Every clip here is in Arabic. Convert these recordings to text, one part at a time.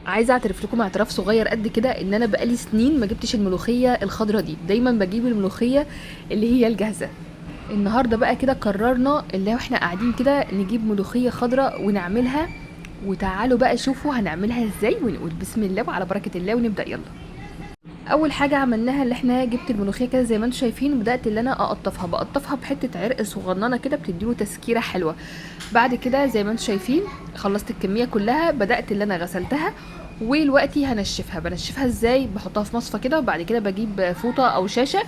عايزه اعترف لكم اعتراف صغير قد كده ان انا بقالي سنين ما جبتش الملوخيه الخضره دي، دايما بجيب الملوخيه اللي هي الجاهزه. النهارده بقى كده قررنا اللي احنا قاعدين كده نجيب ملوخيه خضراء ونعملها. وتعالوا بقى شوفوا هنعملها ازاي، ونقول بسم الله وعلى بركه الله ونبدا يلا. اول حاجه عملناها اللي احنا جبت الملوخيه كده زي ما انتم شايفين، وبدات اللي انا بقطفها بحته عرق صغننه كده بتديله تسكيره حلوه. بعد كده زي ما انتم شايفين خلصت الكميه كلها، بدات اللي انا غسلتها ودلوقتي بنشفها ازاي؟ بحطها في مصفى كده، وبعد كده بجيب فوطه او شاشه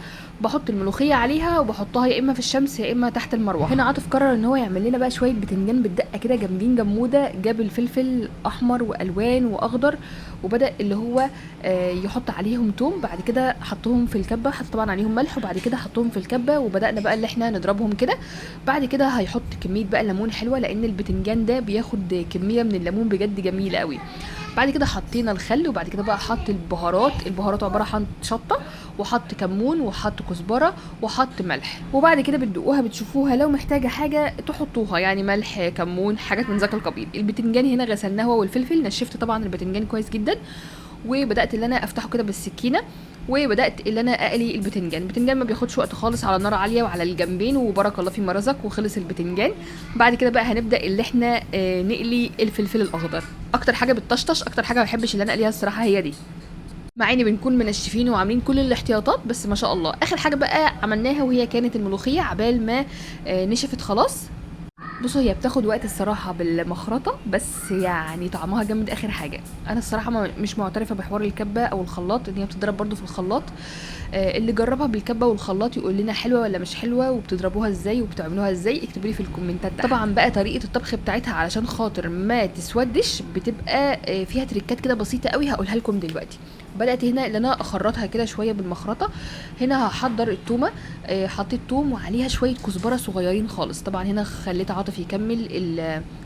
بحط الملوخيه عليها وبحطها يا اما في الشمس يا اما تحت المروحه. هنا عاطف قرر ان هو يعمل لنا بقى شويه بتنجان بالدقه كده جنبين جموده، جاب الفلفل احمر والوان واخضر وبدا اللي هو يحط عليهم توم، بعد كده حطهم في الكبه، حط طبعا عليهم ملح وبعد كده حطهم في الكبه وبدانا بقى اللي احنا نضربهم كده. بعد كده هيحط كميه بقى ليمون حلوه لان البتنجان ده بياخد كميه من الليمون بجد جميله قوي. بعد كده حطينا الخل وبعد كده بقى حط البهارات عباره عن شطه وحط كمون وحط كزبره وحط ملح، وبعد كده بتدوقوها بتشوفوها لو محتاجه حاجه تحطوها، يعني ملح كمون حاجات من ذاك القبيل. البتنجان هنا غسلناه هو والفلفل، نشفت طبعا البتنجان كويس جدا وبدات اللي انا افتحه كده بالسكينه وبدات اللي انا اقلي البتنجان ما بياخدش وقت خالص، على نار عاليه وعلى الجنبين وبارك الله فيما رزق وخلص البتنجان. بعد كده بقى هنبدا اللي احنا نقلي الفلفل الاخضر، اكتر حاجه بتطشطش، اكتر حاجه ما بحبش اللي انا اقليها الصراحه هي دي، مع اني بنكون منشفين وعاملين كل الاحتياطات بس ما شاء الله. اخر حاجه بقى عملناها وهي كانت الملوخيه عبال ما نشفت خلاص. بصوا هي بتاخد وقت الصراحه بالمخرطه بس يعني طعمها جامد اخر حاجه. انا الصراحه مش معترفه بحوار الكبه او الخلاط ان هي بتضرب برضو في الخلاط. اللي جربها بالكبه والخلاط يقول لنا حلوه ولا مش حلوه وبتضربوها ازاي وبتعملوها ازاي، اكتبوا لي في الكومنتات ده. طبعا بقى طريقه الطبخ بتاعتها علشان خاطر ما تسودش بتبقى فيها تريكات كده بسيطه قوي هقولها لكم دلوقتي. بدات هنا ان انا اخرطها كده شويه بالمخرطه. هنا هحضر التومه، حطيت توم وعليها شويه كزبره صغيرين خالص. طبعا هنا خليت عاطف يكمل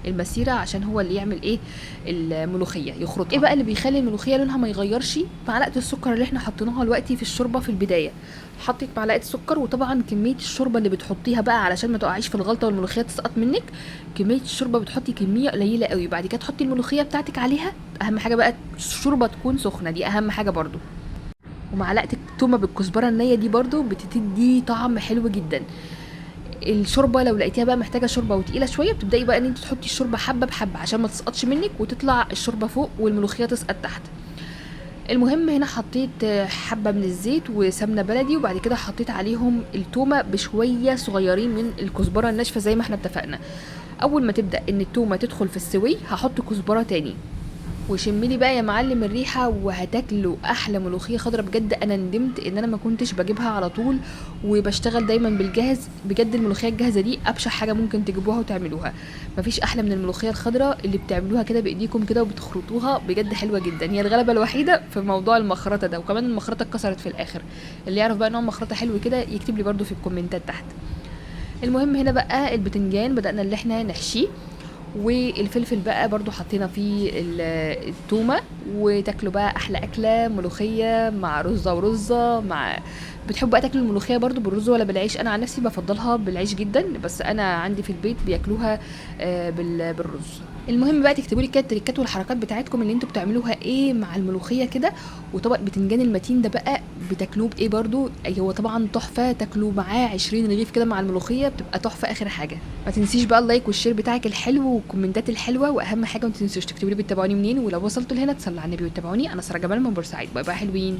المسيره عشان هو اللي يعمل ايه الملوخيه يخرطها. ايه بقى اللي بيخلي الملوخيه لونها ما يغيرش؟ معلقه السكر اللي احنا حطيناها دلوقتي في الشوربه في البدايه. حطيت معلقه سكر، وطبعا كميه الشوربه اللي بتحطيها بقى علشان ما تقعيش في الغلطه والملوخيه تسقط منك، كميه الشوربه بتحطي كميه قليله قوي. بعد كده تحطي الملوخيه بتاعتك عليها، اهم حاجه بقى الشوربه تكون سخنه، دي اهم حاجه برضو. ومعلقه التومه بالكزبره النيه دي برضو بتدي طعم حلو جدا. الشوربه لو لقيتيها بقى محتاجه شوربه وتقيله شويه بتبداي بقى ان انت تحطي الشوربه حبه بحبه عشان ما تسقطش منك وتطلع الشوربه فوق والملوخيه تسقط تحت. المهم هنا حطيت حبه من الزيت وسمنه بلدي، وبعد كده حطيت عليهم التومه بشويه صغيرين من الكزبره الناشفه زي ما احنا اتفقنا. اول ما تبدا ان التومه تدخل في السوي هحط كزبره تاني، وشملي بقى يا معلم الريحه وهتاكلوا احلى ملوخيه خضرا. بجد انا ندمت ان انا ما كنتش بجيبها على طول وبشتغل دايما بالجاهز، بجد الملوخيه الجاهزه دي ابشع حاجه ممكن تجيبوها وتعملوها. مفيش احلى من الملوخيه الخضراء اللي بتعملوها كده بايديكم كده وبتخرطوها، بجد حلوه جدا. هي الغلبه الوحيده في موضوع المخرطه ده، وكمان المخرطه اتكسرت في الاخر. اللي يعرف بقى نوع مخرطه حلو كده يكتب لي برده في الكومنتات تحت. المهم هنا بقى البتنجان بدأنا اللي احنا نحشيه، والفلفل بقى برضو حطينا فيه التومة، وتاكلوا بقى احلى اكلة ملوخية مع رزة ورزة مع. بتحبوا بقى تاكلوا الملوخية برضو بالرز ولا بالعيش؟ انا عن نفسي بفضلها بالعيش جدا، بس انا عندي في البيت بياكلوها بالرز. المهم بقى تكتبوا لي كده التريكات والحركات بتاعتكم اللي انتوا بتعملوها ايه مع الملوخيه كده. وطبق بتنجان المتين ده بقى بتاكلوه بايه برضو؟ هو طبعا تحفه، تاكلوه معاه 20 رغيف كده مع الملوخيه بتبقى تحفه اخر حاجه. ما تنسيش بقى اللايك والشير بتاعك الحلو والكومنتات الحلوه، واهم حاجه ما تنسوش تكتبوا لي بتتابعوني منين، ولو وصلتوا لهنا تصلوا على النبي وتتابعوني. انا ساره جمال من بورسعيد، باي باي حلوين.